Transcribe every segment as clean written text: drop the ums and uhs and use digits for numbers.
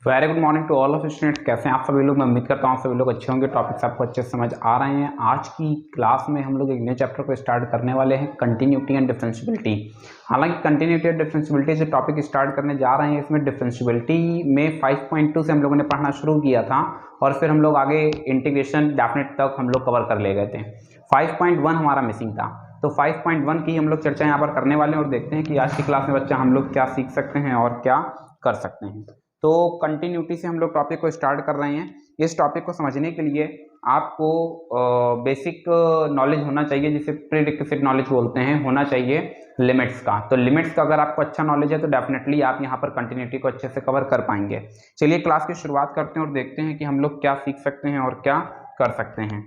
Very good morning to all of students. कैसे हैं आप सभी लोग। मैं उम्मीद करता हूँ आप सभी लोग अच्छे होंगे। टॉपिक्स आपको अच्छे से समझ आ रहे हैं। आज की क्लास में हम लोग एक नए चैप्टर को स्टार्ट करने वाले हैं, कंटिन्यूटी एंड डिफरेंशियबिलिटी। हालांकि कंटिन्यूटी एंड डिफरेंशियबिलिटी से टॉपिक स्टार्ट करने जा रहे हैं, इसमें डिफरेंशियबिलिटी में 5.2 से हम लोगों ने पढ़ना शुरू किया था और फिर हम लोग आगे इंटीग्रेशन डेफिनेट तक हम लोग कवर कर ले गए थे। 5.1 हमारा मिसिंग था, तो 5.1 की हम लोग चर्चा यहाँ पर करने वाले हैं और देखते हैं कि आज की क्लास में बच्चा हम लोग क्या सीख सकते हैं और क्या कर सकते हैं। तो कंटिन्यूटी से हम लोग टॉपिक को स्टार्ट कर रहे हैं। इस टॉपिक को समझने के लिए आपको बेसिक नॉलेज होना चाहिए, जिसे प्रीरिक्विजिट नॉलेज बोलते हैं, होना चाहिए लिमिट्स का। तो लिमिट्स का अगर आपको अच्छा नॉलेज है तो डेफिनेटली आप यहाँ पर कंटिन्यूटी को अच्छे से कवर कर पाएंगे। चलिए क्लास की शुरुआत करते हैं और देखते हैं कि हम लोग क्या सीख सकते हैं और क्या कर सकते हैं।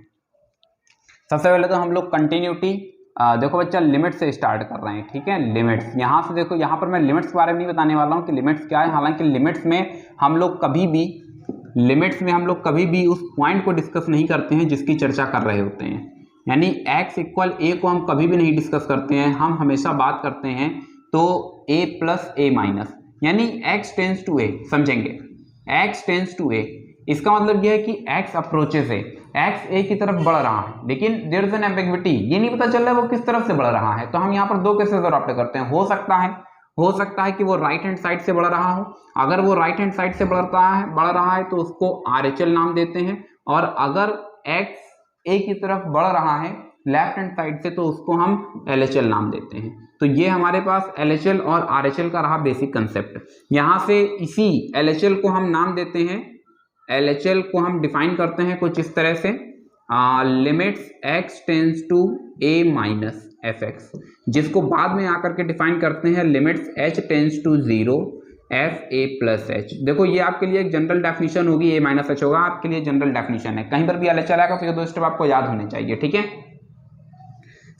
सबसे पहले तो हम लोग कंटिन्यूटी देखो बच्चा लिमिट से स्टार्ट कर रहे हैं, ठीक है। लिमिट्स यहाँ से देखो, यहाँ पर मैं लिमिट्स के बारे में नहीं बताने वाला हूँ कि लिमिट्स क्या है। हालांकि लिमिट्स में हम लोग कभी भी उस पॉइंट को डिस्कस नहीं करते हैं जिसकी चर्चा कर रहे होते हैं। यानी x इक्वल a को हम कभी भी नहीं डिस्कस करते हैं। हम हमेशा बात करते हैं तो a प्लस a माइनस, यानी x टेंस टू a, समझेंगे। x टेंस टू a, इसका मतलब यह है कि x अप्रोचेस है, x a की तरफ बढ़ रहा है, लेकिन देयर इज एन एम्बिग्विटी, ये नहीं पता चल रहा है वो किस तरफ से बढ़ रहा है। तो हम यहाँ पर दो केसेस अडॉप्ट करते हैं। हो सकता है कि वो राइट हैंड साइड से बढ़ रहा हो। अगर वो राइट हैंड साइड से बढ़ रहा है तो उसको RHL नाम देते हैं, और अगर x a की तरफ बढ़ रहा है लेफ्ट हैंड साइड से तो उसको हम LHL नाम देते हैं। तो ये हमारे पास LHL और RHL का रहा बेसिक कंसेप्ट। यहाँ से इसी LHL को हम नाम देते हैं, LHL को हम डिफाइन करते हैं कुछ इस तरह से, limits x tends to a minus f x, जिसको बाद में आकर के डिफाइन करते हैं limits h tends to 0 f a plus h. देखो ये आपके लिए एक जनरल डेफिनेशन होगी, a माइनस एच होगा आपके लिए जनरल डेफिनेशन है। कहीं पर भी LHL आएगा तो ये दो स्टेप आपको याद होने चाहिए, ठीक है।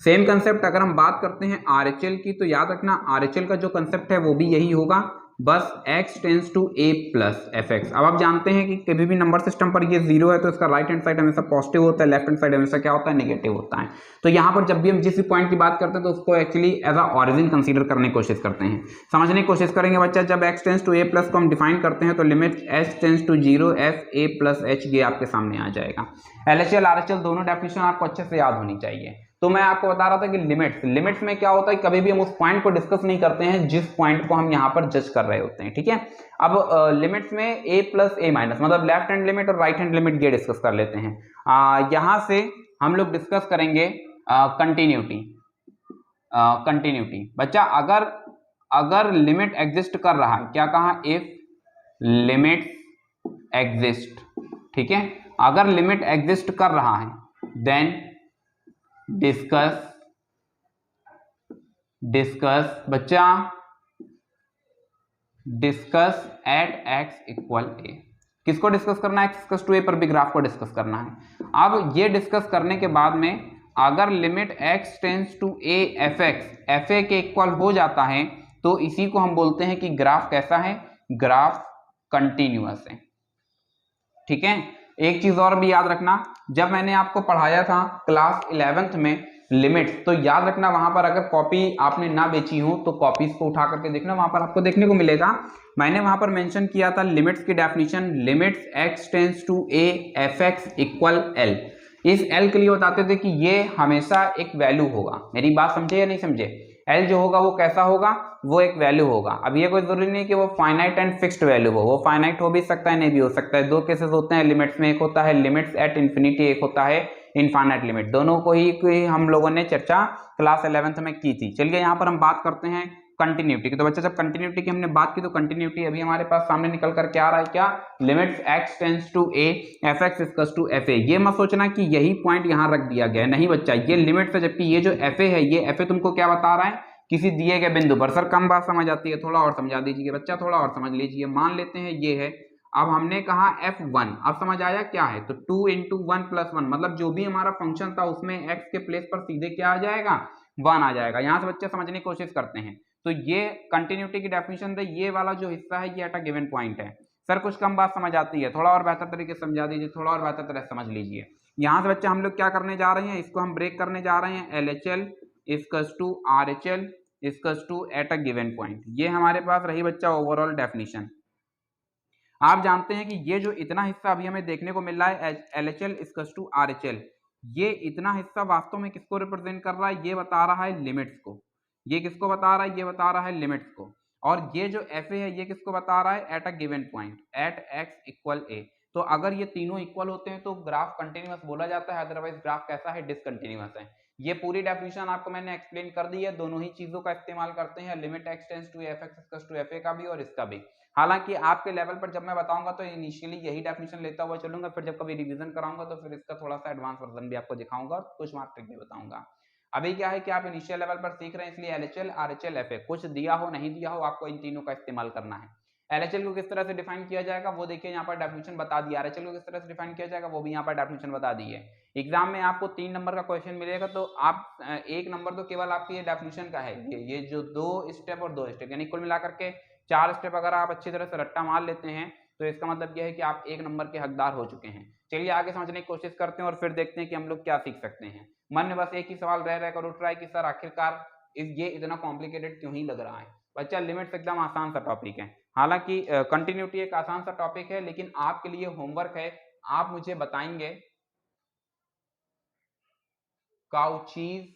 सेम कंसेप्ट अगर हम बात करते हैं RHL की, तो याद रखना RHL का जो कंसेप्ट है वो भी यही होगा, बस x tends to a plus f x. अब आप जानते हैं कि कभी भी नंबर सिस्टम पर ये 0 है तो इसका राइट हैंड साइड हमेशा पॉजिटिव होता है, लेफ्ट हैंड साइड हमेशा क्या होता है, नेगेटिव होता है। तो यहाँ पर जब भी हम जिस भी पॉइंट की बात करते हैं तो उसको actually as a origin consider करने की कोशिश करते हैं। समझने की कोशिश करेंगे बच्चा, जब x tends to a plus को हम डिफाइन करते हैं तो limit h tends to 0 f a plus h, ये आपके सामने आ जाएगा। LHL RHL दोनों डेफिनेशन आपको अच्छे से याद होनी चाहिए। तो मैं आपको बता रहा था कि लिमिट्स में क्या होता है, कभी भी हम उस पॉइंट को डिस्कस नहीं करते हैं जिस पॉइंट को हम यहाँ पर जज कर रहे होते हैं, ठीक है। अब लिमिट्स में a प्लस a माइनस, मतलब लेफ्ट हैंड लिमिट और राइट हैंड लिमिट, ये डिस्कस कर लेते हैं। यहाँ से हम लोग डिस्कस करेंगे कंटिन्यूटी। बच्चा अगर लिमिट एग्जिस्ट कर रहा है, क्या कहा, इफ लिमिट एग्जिस्ट, ठीक है। अगर लिमिट एग्जिस्ट कर रहा है then discuss at x equal a। किसको डिस्कस करना है, x इक्वल टू a पर भी ग्राफ को डिस्कस करना है। अब ये डिस्कस करने के बाद में अगर limit x tends to a f a के इक्वल हो जाता है तो इसी को हम बोलते हैं कि ग्राफ कैसा है, ग्राफ कंटिन्यूअस है, ठीक है। एक चीज और भी याद रखना, जब मैंने आपको पढ़ाया था क्लास 11th में लिमिट्स, तो याद रखना वहां पर अगर कॉपी आपने ना बेची हो तो कॉपीज को उठा करके देखना, वहां पर आपको देखने को मिलेगा। मैंने वहां पर मेंशन किया था लिमिट्स की definition, limits x tends to a f x equal l। इस l के लिए बताते थे कि ये हमेशा एक वैल्यू होगा। मेरी बात समझे या नहीं समझे, l जो होगा वो कैसा होगा, वो एक वैल्यू होगा। अब ये कोई जरूरी नहीं कि वो फाइनाइट एंड फिक्स्ड वैल्यू हो, वो फाइनाइट हो भी सकता है, नहीं भी हो सकता है। दो केसेस होते हैं लिमिट्स में, एक होता है लिमिट्स एट इंफिनिटी, एक होता है इनफाइनाइट लिमिट। दोनों को ही हम लोगों ने चर्चा क्लास 11th में की थी। चलिए यहाँ पर हम बात करते हैं कंटिन्यूटी की। तो बच्चा जब कंटिन्यूटी की हमने बात की तो कंटिन्यूटी अभी हमारे पास सामने निकल कर क्या आ रहा है, क्या, limits x tends to a f x equals to f a. ये मत सोचना कि यही पॉइंट यहाँ रख दिया गया है, नहीं बच्चा, ये लिमिट्स है, जबकि ये जो एफ ए है, ये एफ ए तुमको क्या बता रहा है, किसी दिए गए बिंदु पर। सर कम बात समझ आती है, थोड़ा और समझा दीजिए बच्चा, थोड़ा और समझ लीजिए। मान लेते हैं ये है, अब हमने कहा f1, अब समझ आया क्या है, तो 2 इंटू 1 प्लस 1, मतलब जो भी हमारा फंक्शन था उसमें x के प्लेस पर सीधे क्या आ जाएगा, 1 आ जाएगा। यहां से बच्चे समझने की कोशिश करते हैं। तो ये कंटिन्यूटी की डेफिनेशन है, ये वाला जो हिस्सा है ये एट अ गिवन पॉइंट है। सर कुछ कम बात समझ आती है, थोड़ा और बेहतर तरीके से समझा दीजिए, थोड़ा और बेहतर तरह समझ लीजिए। यहाँ से बच्चे हम लोग क्या करने जा रहे हैं, इसको हम ब्रेक करने जा रहे हैं, LHL equals to RHL equals to at a given point. ये हमारे पास रही बच्चा ओवरऑल डेफिनेशन। आप जानते हैं कि ये जो इतना हिस्सा अभी हमें देखने को मिल रहा है LHL इक्वल्स टू RHL, ये इतना हिस्सा वास्तव में किसको रिप्रेजेंट कर रहा है, ये बता रहा है लिमिट्स को। ये किसको बता रहा है, ये बता रहा है लिमिट्स को। और ये जो FA है ये किसको बता रहा है, at a given point at x equal a। तो अगर ये तीनों इक्वल होते हैं तो ग्राफ कंटिन्यूअस बोला जाता है, अदरवाइज ग्राफ कैसा है, डिसकंटिन्यूअस है। ये पूरी डेफिनेशन आपको मैंने एक्सप्लेन कर दी है, दोनों ही चीजों का इस्तेमाल करते हैं, limit x tends to fx equals to fa का भी और इसका भी। हालांकि आपके लेवल पर जब मैं बताऊंगा तो इनिशियली यही डेफिनेशन लेता हुआ चलूंगा, फिर जब कभी रिवीजन कराऊंगा तो फिर इसका थोड़ा सा एडवांस वर्जन भी आपको दिखाऊंगा और कुछ मार्क ट्रिक भी बताऊंगा। अभी क्या है कि आप इनिशियल लेवल पर सीख रहे हैं, इसलिए LHL RHL FA कुछ दिया हो नहीं दिया हो आपको इन तीनों का इस्तेमाल करना है। LHL को किस तरह से डिफाइन किया जाएगा वो देखिए यहाँ पर डेफिनेशन बता दिया, RHL को किस तरह से डिफाइन किया जाएगा वो भी यहाँ पर डेफिनेशन बता दी है। एग्जाम में आपको 3 नंबर का क्वेश्चन मिलेगा तो आप 1 नंबर तो केवल आपकी ये डेफिनेशन का है, ये जो 2 स्टेप और 2 स्टेप यानी कुल मिलाकर के 4 स्टेप अगर आप अच्छी तरह से रट्टा मार लेते हैं तो इसका मतलब यह है कि आप 1 नंबर के हकदार हो चुके हैं। चलिए आगे समझने की कोशिश करते हैं और फिर देखते हैं कि हम लोग क्या सीख सकते हैं। मन में बस एक ही सवाल रह कर उठ रहा है कि सर आखिरकार ये इतना कॉम्प्लिकेटेड क्यों ही लग रहा है। बच्चा लिमिट्स एकदम आसान सा टॉपिक है, हालांकि कंटिन्यूटी एक आसान सा टॉपिक है, लेकिन आपके लिए होमवर्क है, आप मुझे बताएंगे काउचीज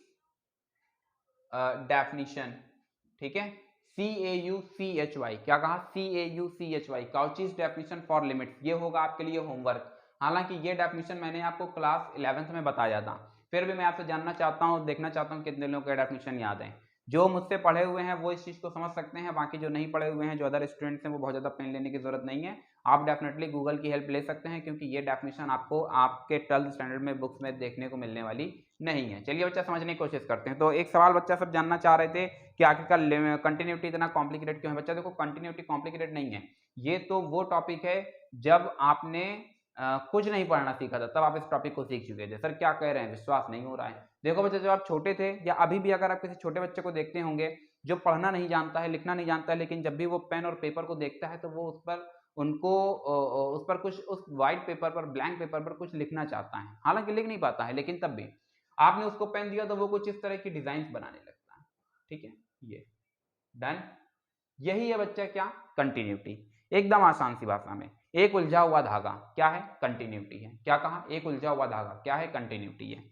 डेफिनेशन, ठीक है, CAUCHY, क्या कहा, CAUCHY, काउचीज डेफिनेशन फॉर लिमिट्स, ये होगा आपके लिए होमवर्क। हालांकि ये डेफिनेशन मैंने आपको क्लास 11th में बताया था, फिर भी मैं आपसे जानना चाहता हूँ, देखना चाहता हूँ कितने लोगों को डेफिनेशन याद है। जो मुझसे पढ़े हुए हैं वो इस चीज को समझ सकते हैं, बाकी जो नहीं पढ़े हुए हैं, जो अदर स्टूडेंट्स हैं, वो बहुत ज्यादा पेन लेने की जरूरत नहीं है। आप डेफिनेटली गूगल की हेल्प ले सकते हैं, क्योंकि ये डेफिनेशन आपको आपके 12th स्टैंडर्ड में बुक्स में देखने को मिलने वाली नहीं है। चलिए बच्चा समझने की कोशिश करते हैं। तो एक सवाल बच्चा सब जानना चाह रहे थे कि आखिरकार कंटिन्यूटी इतना कॉम्प्लिकेटेड क्यों है। बच्चा देखो, कंटिन्यूटी कॉम्प्लिकेटेड नहीं है, ये तो वो टॉपिक है जब आपने कुछ नहीं पढ़ना सीखा था तब आप इस टॉपिक को सीख चुके थे। सर क्या कह रहे हैं, विश्वास नहीं हो रहा है। देखो बच्चा, जब आप छोटे थे या अभी भी अगर आप किसी छोटे बच्चे को देखते होंगे जो पढ़ना नहीं जानता है, लिखना नहीं जानता है, लेकिन जब भी वो पेन और पेपर को देखता है तो वो उस पर उस पर कुछ, उस व्हाइट पेपर पर, ब्लैंक पेपर पर कुछ लिखना चाहता है, हालांकि लिख नहीं पाता है, लेकिन तब भी आपने उसको पेन दिया तो वो कुछ इस तरह की डिजाइन बनाने लगता है। ठीक है, ये डन। यही है बच्चा क्या, कंटिन्यूटी। एकदम आसान सी भाषा में, एक उलझा हुआ धागा क्या है, कंटिन्यूटी है। क्या कहा, एक उलझा हुआ धागा क्या है, कंटिन्यूटी है।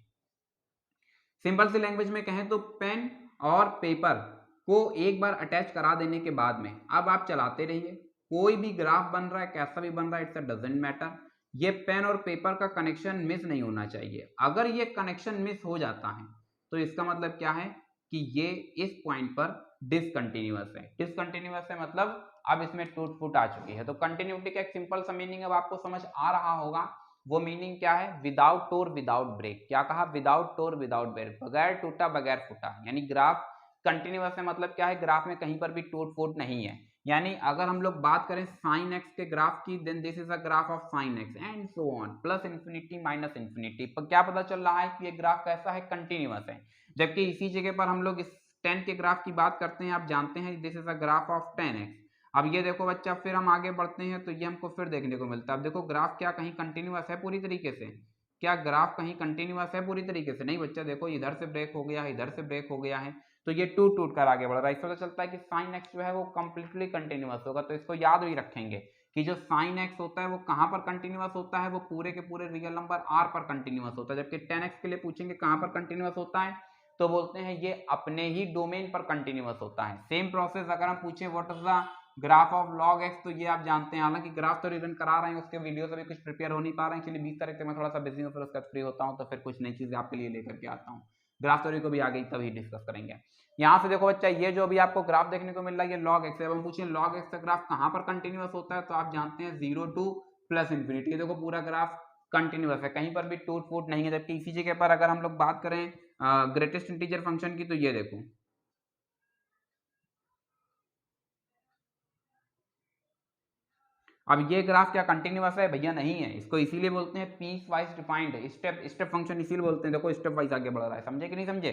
सिंपल सी लैंग्वेज में कहें तो पेन और पेपर को एक बार अटैच करा देने के बाद में अब आप चलाते रहिए, कोई भी ग्राफ बन रहा है, कैसा भी बन रहा है, इट्स डजंट मैटर, ये पेन और पेपर का कनेक्शन मिस नहीं होना चाहिए। अगर ये कनेक्शन मिस हो जाता है तो इसका मतलब क्या है कि ये इस पॉइंट पर डिसकंटिन्यूअस है। डिसकंटिन्यूअस है मतलब अब इसमें टूट फूट आ चुकी है। तो कंटिन्यूटी का एक सिंपल सा मीनिंग अब आपको समझ आ रहा होगा। वो मीनिंग क्या है, विदाउट टोर विदाउट ब्रेक। क्या कहा, विदाउट टोर विदाउट ब्रेक, बगैर टूटा बगैर फूटा, यानी ग्राफ कंटिन्यूअस है मतलब क्या है, ग्राफ में कहीं पर भी टूट फूट नहीं है। यानी अगर हम लोग बात करें साइन एक्स के ग्राफ की, then this is a graph of sine x and so on, plus infinity minus infinity, पर क्या पता चल रहा है कि ये ग्राफ कैसा है, कंटिन्यूअस है। जबकि इसी जगह पर हम लोग इस 10 के ग्राफ की बात करते हैं, आप जानते हैं this is a graph of 10x। अब ये देखो बच्चा, फिर हम आगे बढ़ते हैं तो ये हमको फिर देखने को मिलता है। अब देखो ग्राफ क्या कहीं कंटिन्यूअस है पूरी तरीके से, क्या ग्राफ कहीं कंटिन्यूअस है पूरी तरीके से, नहीं बच्चा। देखो इधर से ब्रेक हो गया है, इधर से ब्रेक हो गया है, तो ये टूट टूट कर आगे बढ़ रहा है। इससे पता चलता है कि साइन एक्स जो है वो कंप्लीटली कंटिन्यूअस होगा। तो इसको याद भी रखेंगे कि जो साइन एक्स होता है वो कहाँ पर कंटिन्यूअस होता है, वो पूरे के पूरे रियल नंबर आर पर कंटिन्यूअस होता है। जबकि 10x के लिए पूछेंगे कहाँ पर कंटिन्यूअस होता है, तो बोलते हैं ये अपने ही डोमेन पर कंटिन्यूअस होता है। सेम प्रोसेस अगर हम पूछे what is the graph of log x, तो ये आप जानते हैं, हालांकि ग्राफ तो रिटर्न करा रहे हैं, उसके वीडियो से भी कुछ प्रिपेयर हो नहीं पा रहे हैं, इसलिए 20 तारीख से मैं थोड़ा सा बिजी हूँ, फिर उसका फ्री होता हूँ तो फिर कुछ नई चीजें आपके लिए लेकर के आता हूँ। ग्राफ थ्योरी को भी आगे तभी डिस्कस करेंगे। यहाँ से देखो बच्चा, ये जो अभी आपको ग्राफ देखने को मिल रहा है ये लॉग एक्स है। अब हम पूछें लॉग एक्स का ग्राफ कहाँ पर कंटिन्यूअस होता है, तो आप जानते हैं 0 to प्लस इंफिनिटी। ये देखो पूरा ग्राफ कंटिन्यूअस है, कहीं पर भी टूट फूट नहीं है। जबकि इसी जगह पर अगर हम लोग बात करें ग्रेटेस्ट इंटीजर फंक्शन की, तो ये देखो अब ये ग्राफ क्या कंटिन्यूअस है, भैया नहीं है। इसको इसीलिए बोलते हैं piecewise defined, step step function इसीलिए बोलते हैं। देखो स्टेप वाइज आगे बढ़ रहा है, समझे कि नहीं समझे।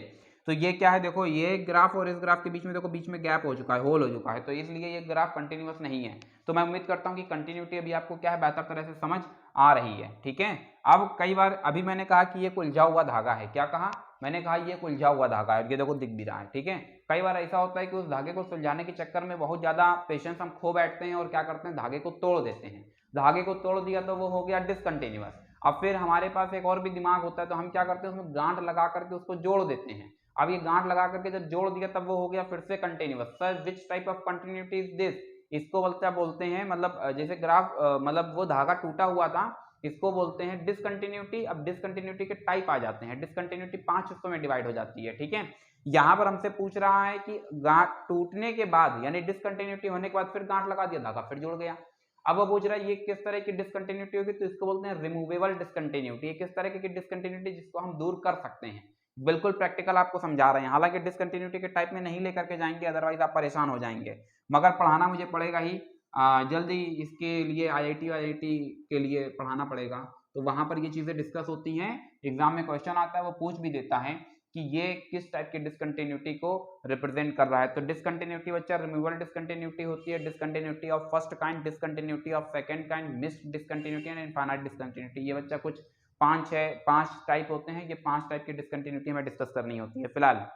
तो ये क्या है, देखो ये ग्राफ और इस ग्राफ के बीच में देखो बीच में गैप हो चुका है, होल हो चुका है, तो इसलिए ये ग्राफ कंटिन्यूअस नहीं है। तो मैं उम्मीद करता हूँ कि कंटिन्यूटी अभी आपको क्या है, बेहतर तरह से समझ आ रही है। ठीक है, अब कई बार अभी मैंने कहा कि ये उलझा हुआ धागा है, क्या कहा मैंने, कहा ये उलझा हुआ धागा है, ये देखो दिख भी रहा है। ठीक है, कई बार ऐसा होता है कि उस धागे को सुलझाने के चक्कर में बहुत ज़्यादा पेशेंस हम खो बैठते हैं और क्या करते हैं, धागे को तोड़ देते हैं। धागे को तोड़ दिया तो वो हो गया डिसकंटिन्यूअस। अब फिर हमारे पास एक और भी दिमाग होता है, तो हम क्या करते हैं, उसमें गांठ लगा करके उसको जोड़ देते हैं। अब ये गांठ लगा करके जब जोड़ दिया तब वो हो गया फिर से continuous. Sir which type of continuity is this? इसको बोलते हैं मतलब जैसे ग्राफ मतलब वो धागा टूटा हुआ था, इसको बोलते हैं डिसकंटिन्यूटी। अब डिसकंटिन्यूटी के टाइप आ जाते हैं, डिसकंटिन्यूटी 5 हिस्सों में डिवाइड हो जाती है, ठीक है। यहाँ पर हमसे पूछ रहा है कि गांठ टूटने के बाद यानी डिसकंटिन्यूटी होने के बाद फिर गांठ लगा दिया, धागा फिर जुड़ गया। अब वो पूछ रहा है ये किस तरह की डिसकंटिन्यूटी होगी, तो इसको बोलते हैं रिमूवेबल डिसकंटिन्यूटी। ये किस तरह की डिसकंटिन्यूटी जिसको हम दूर कर सकते हैं। बिल्कुल प्रैक्टिकल आपको समझा रहे हैं, हालांकि डिसकंटिन्यूटी के टाइप में नहीं लेकर के जाएंगे, अदरवाइज आप परेशान हो जाएंगे, मगर पढ़ाना मुझे पड़ेगा ही। जल्दी इसके लिए आईआईटी के लिए पढ़ाना पड़ेगा, तो वहां पर ये चीजें डिस्कस होती हैं। एग्जाम में क्वेश्चन आता है, वो पूछ भी देता है कि ये किस टाइप की डिसकंटिन्यूटी को रिप्रेजेंट कर रहा है। तो डिसकंटिन्यूटी बच्चा रिमूवल डिसकंटिन्यूटी होती है, discontinuity of first kind, discontinuity of second kind, mixed discontinuity and infinite discontinuity. ये बच्चा कुछ 5 टाइप होते हैं, ये 5 टाइप की डिसकंटिन्यूटी हमें डिस्कस करनी होती है। फिलहाल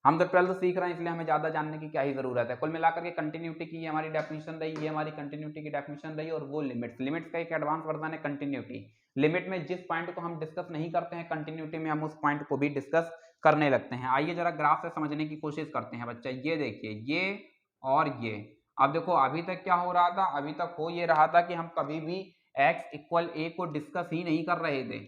हम तो 12th सीख रहे हैं, इसलिए हमें ज्यादा जानने की क्या ही जरूरत है। कुल मिलाकर के कंटिन्यूटी की हमारी डेफिनेशन रही, ये हमारी कंटिन्यूटी की डेफिनेशन रही, और वो लिमिट्स का एक एडवांस वर्जन है कंटिन्यूटी। लिमिट में जिस पॉइंट को हम डिस्कस नहीं करते हैं कंटिन्यूटी में, हम उस पॉइंट को भी डिस्कस करने लगते हैं। आइए जरा ग्राफ से समझने की कोशिश करते हैं बच्चा। ये देखिए, ये और ये। अब देखो अभी तक क्या हो रहा था, अभी तक हो ये रहा था कि हम कभी भी x इक्वल a को डिस्कस ही नहीं कर रहे थे।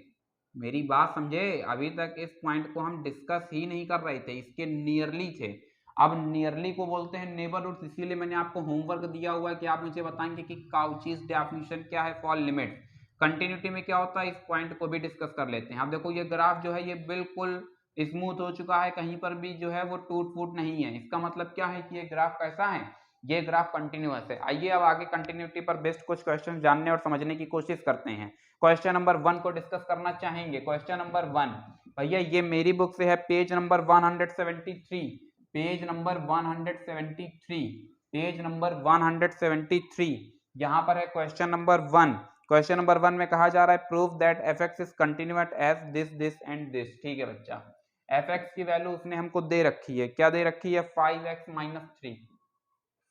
मेरी बात समझे, अभी तक इस पॉइंट को हम डिस्कस ही नहीं कर रहे थे, इसके नियरली थे। अब नियरली को बोलते हैं नेबरहुड, इसीलिए मैंने आपको होमवर्क दिया हुआ है कि आप मुझे बताएंगे कि काउचीज डेफिनेशन क्या है फॉर लिमिट। कंटिन्यूटी में क्या होता है, इस पॉइंट को भी डिस्कस कर लेते हैं। अब देखो ये ग्राफ जो है ये बिल्कुल स्मूथ हो चुका है, कहीं पर भी जो है वो टूट फूट नहीं है। इसका मतलब क्या है कि ये ग्राफ कैसा है, ये ग्राफ कंटिन्यूअस है। आइए अब आगे कंटिन्यूटी पर बेस्ड कुछ क्वेश्चन जानने और समझने की कोशिश करते हैं। क्वेश्चन नंबर 1 को डिस्कस करना चाहेंगे। क्वेश्चन नंबर 1 भैया ये मेरी बुक से है, page number 173, page number 173, page number 173। यहाँ पर है क्वेश्चन नंबर 1। क्वेश्चन नंबर 1 में कहा जा रहा है prove that fx is continuous as this and this. ठीक है बच्चा, fx की वैल्यू उसने हमको दे रखी है, क्या दे रखी है, 5x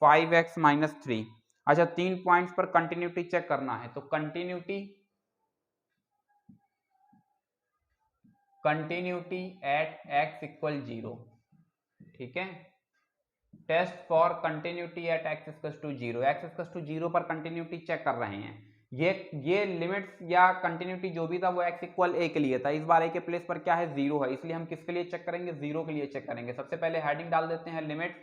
- 3। अच्छा 3 पॉइंट्स पर कंटिन्यूटी चेक करना है, तो कंटिन्यूटी एट x इक्वल 0, ठीक है। Test for continuity at x equal to 0, x equal to 0 पर कंटिन्यूटी चेक कर रहे हैं। ये लिमिट्स या कंटिन्यूटी जो भी था वो x इक्वल a के लिए था, इस बार a के प्लेस पर क्या है, 0 है, इसलिए हम किसके लिए चेक करेंगे, 0 के लिए चेक करेंगे। सबसे पहले हेडिंग डाल देते हैं लिमिट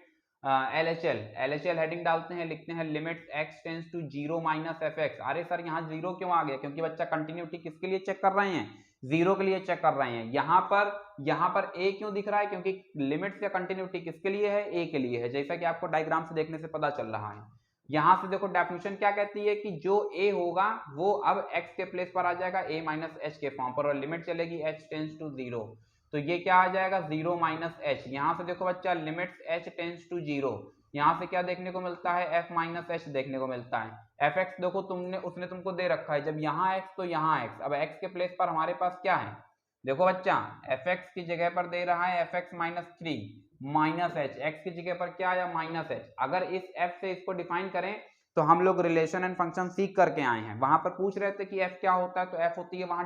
LHL हेडिंग डालते हैं, लिखते हैं limit x tends to 0 minus fx। अरे सर यहाँ 0 क्यों आ गया, क्योंकि बच्चा कंटिन्यूटी किसके लिए चेक कर रहे हैं, 0 के लिए चेक कर रहे हैं। यहाँ पर a क्यों दिख रहा है, क्योंकि लिमिट्स या कंटिन्यूटी किसके लिए है, a के लिए है, जैसा कि आपको डायग्राम से देखने से पता चल रहा है। यहाँ से देखो डेफिनेशन क्या कहती है कि जो a होगा वो अब x के प्लेस पर आ जाएगा a माइनस h के फॉर्म पर, और लिमिट चलेगी h टेंस टू 0, तो ये क्या आ जाएगा 0 माइनस h। यहाँ से देखो बच्चा लिमिट्स h टेंस टू 0, यहाँ से क्या देखने को मिलता है f माइनस h देखने को मिलता है। fx देखो उसने तुमको दे रखा है, जब यहाँ x तो यहाँ x, अब x के प्लेस पर हमारे पास क्या है, देखो बच्चा fx की जगह पर दे रहा है fx minus 3 minus h, x की जगह पर क्या आया माइनस h। अगर इस f से इसको डिफाइन करें तो हम लोग रिलेशन एंड फंक्शन सीख करके आए हैं, वहां पर पूछ रहे थे कि f क्या होता है, तो f होती है वहां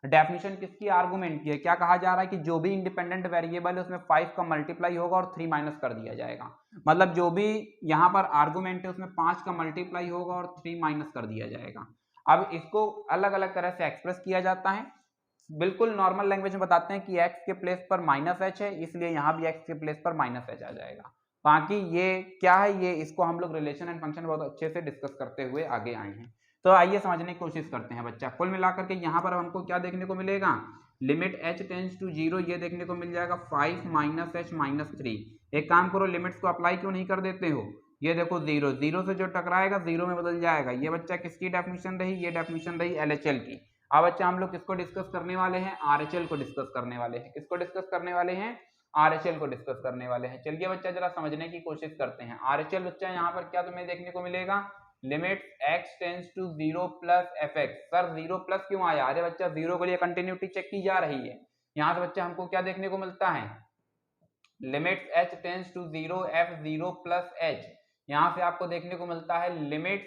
डेफिनेशन किसकी, आर्गुमेंट की है। क्या कहा जा रहा है कि जो भी इंडिपेंडेंट वेरिएबल है उसमें 5 का मल्टीप्लाई होगा और 3 माइनस कर दिया जाएगा, मतलब जो भी यहाँ पर आर्गुमेंट है उसमें 5 का मल्टीप्लाई होगा और 3 माइनस कर दिया जाएगा। अब इसको अलग अलग तरह से एक्सप्रेस किया जाता है, बिल्कुल नॉर्मल लैंग्वेज में बताते हैं कि x के प्लेस पर माइनस h है, इसलिए यहाँ भी x के प्लेस पर माइनस h आ जाएगा। बाकी ये क्या है, ये इसको हम लोग रिलेशन एंड फंक्शन बहुत अच्छे से डिस्कस करते हुए आगे आए हैं। तो आइए समझने की कोशिश करते हैं बच्चा। कुल मिलाकर के यहाँ पर हमको क्या देखने को मिलेगा, लिमिट h टेंस टू 0 ये देखने को मिल जाएगा 5 माइनस h माइनस 3। एक काम करो, लिमिट्स को अप्लाई क्यों नहीं कर देते हो, ये देखो 0 से जो टकराएगा 0 में बदल जाएगा। ये बच्चा किसकी डेफिनेशन रही, ये डेफिनेशन रही LHL की। अब बच्चा हम लोग किसको डिस्कस करने वाले हैं, RHL को डिस्कस करने वाले हैं। किसको डिस्कस करने वाले हैं, RHL को डिस्कस करने वाले हैं। चलिए बच्चा जरा समझने की कोशिश करते हैं। RHL बच्चा यहाँ पर क्या तुम्हें देखने को मिलेगा, limit x tends to 0 plus fx। Sir 0 plus क्यों आया, अरे बच्चा 0 के लिए कंटिन्यूटी चेक की जा रही है। यहाँ से बच्चा हमको क्या देखने को मिलता है, limits h tends to 0 f0 plus h, यहाँ से आपको देखने को मिलता है limits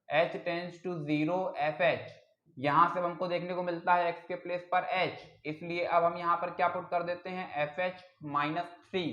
h tends to 0 fh, यहाँ से हमको देखने को मिलता है x के प्लेस पर h, इसलिए अब हम यहाँ पर क्या पुट कर देते हैं fh माइनस 3।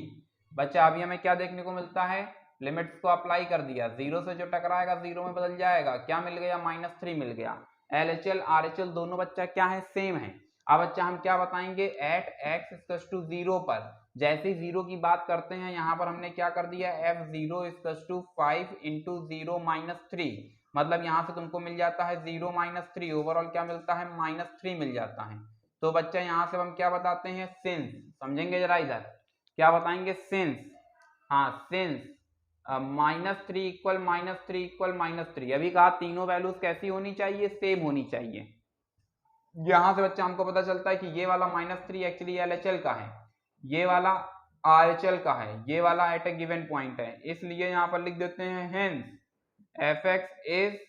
बच्चा अभी हमें क्या देखने को मिलता है, लिमिट्स को अप्लाई कर दिया, 0 से जो टकराएगा 0 में बदल जाएगा, क्या मिल गया -3 मिल गया। LHL RHL दोनों बच्चा क्या है सेम है। अब बच्चा हम क्या बताएंगे एट x इक्वल्स टू 0 पर जैसे ही 0 की बात करते हैं यहाँ पर हमने क्या कर दिया f0 equals to 5 into 0 minus 3, मतलब यहाँ से तुमको मिल जाता है 0 माइनस 3, ओवरऑल क्या मिलता है -3 मिल जाता है। तो बच्चा यहाँ से हम क्या बताते हैं सिंस, समझेंगे जरा इधर क्या बताएंगे सिंस, हाँ सिंस -3 इक्वल -3 इक्वल -3, अभी कहा तीनों वैल्यूज कैसी होनी चाहिए सेम होनी चाहिए। यहां से बच्चा हमको पता चलता है कि ये वाला -3 एक्चुअली LHL का है, ये वाला RHL का है, ये वाला एट ए गिवन पॉइंट है, इसलिए यहां पर लिख देते हैं हेंस fx इज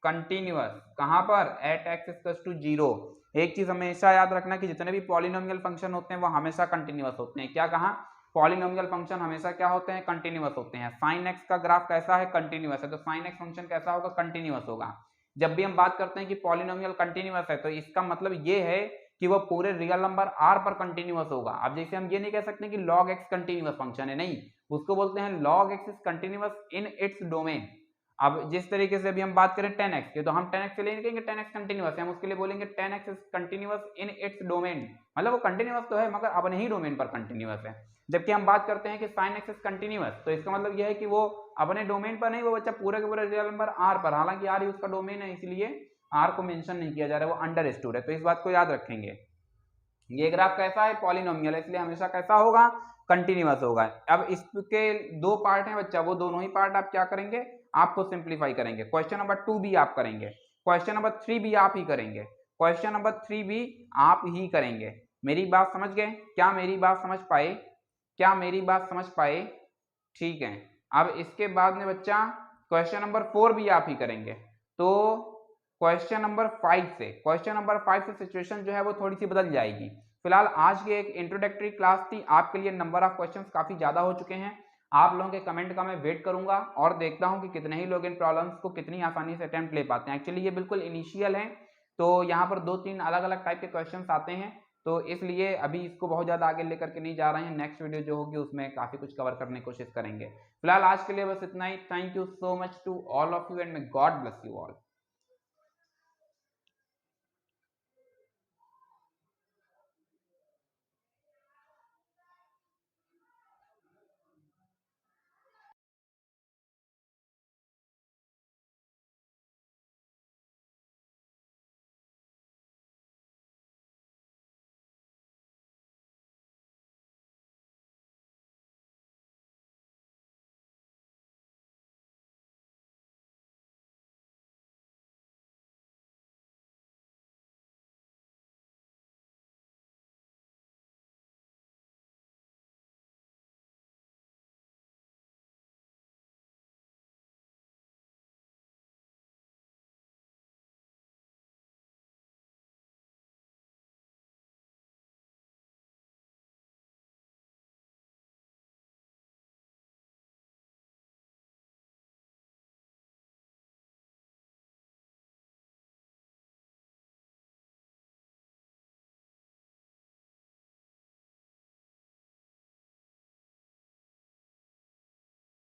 कंटिन्यूअस, कहां पर एट x इक्वल्स टू 0। एक चीज हमेशा याद रखना कि जितने भी पॉलिनोमियल फंक्शन होते हैं वो हमेशा कंटिन्यूअस होते हैं। क्या कहा, पॉलिनोमियल फंक्शन हमेशा क्या होते हैं कंटिन्यूअस होते हैं। sin x का ग्राफ कैसा है कंटिन्यूअस है, तो sin x फंक्शन कैसा होगा कंटिन्यूअस होगा। जब भी हम बात करते हैं कि पॉलिनोमियल कंटिन्यूअस है तो इसका मतलब ये है कि वो पूरे रियल नंबर r पर कंटिन्यूअस होगा। अब जैसे हम ये नहीं कह सकते कि log x कंटिन्यूअस फंक्शन है, नहीं, उसको बोलते हैं log x is continuous in its domain. अब जिस तरीके से अभी हम बात करें 10x की, तो हम 10x के लिए नहीं कहेंगे 10x कंटिन्यूअस है, हम उसके लिए बोलेंगे 10x is continuous in its domain, मतलब वो कंटिन्यूअस तो है मगर अपने ही डोमेन पर कंटिन्यूअस है। जबकि हम बात करते हैं कि sin x इज कंटिन्यूअस, तो इसका मतलब यह है कि वो अपने डोमेन पर नहीं, वो बच्चा पूरे के पूरे रियल नंबर r पर, हालांकि r ही उसका डोमेन है इसलिए r को मेंशन नहीं किया जा रहा है, वो अंडरस्टूड है, तो इस बात को याद रखेंगे। ये ग्राफ कैसा है पॉलिनोमियल है, इसलिए हमेशा कैसा होगा कंटिन्यूअस होगा। अब इसके दो पार्ट हैं बच्चा, वो दोनों ही पार्ट आप क्या करेंगे आपको सिंप्लीफाई करेंगे। क्वेश्चन नंबर 2 भी आप करेंगे, क्वेश्चन नंबर 3 भी आप ही करेंगे, क्वेश्चन नंबर 3 भी आप ही करेंगे। मेरी बात समझ गए, क्या मेरी बात समझ पाए, क्या मेरी बात समझ पाए, ठीक है। अब इसके बाद में बच्चा क्वेश्चन नंबर 4 भी आप ही करेंगे। तो क्वेश्चन नंबर 5 से सिचुएशन जो है वो थोड़ी सी बदल जाएगी। फिलहाल आज की एक इंट्रोडक्टरी क्लास थी, आपके लिए नंबर ऑफ क्वेश्चंस काफी ज्यादा हो चुके हैं। आप लोगों के कमेंट का मैं वेट करूंगा और देखता हूं कि कितने ही लोग इन प्रॉब्लम्स को कितनी आसानी से अटेम्प्ट ले पाते हैं। एक्चुअली ये बिल्कुल इनिशियल है, तो यहाँ पर 2-3 अलग अलग टाइप के क्वेश्चंस आते हैं, तो इसलिए अभी इसको बहुत ज़्यादा आगे लेकर के नहीं जा रहे हैं। नेक्स्ट वीडियो जो होगी उसमें काफ़ी कुछ कवर करने की कोशिश करेंगे। फिलहाल आज के लिए बस इतना ही। Thank you so much to all of you and may God bless you all.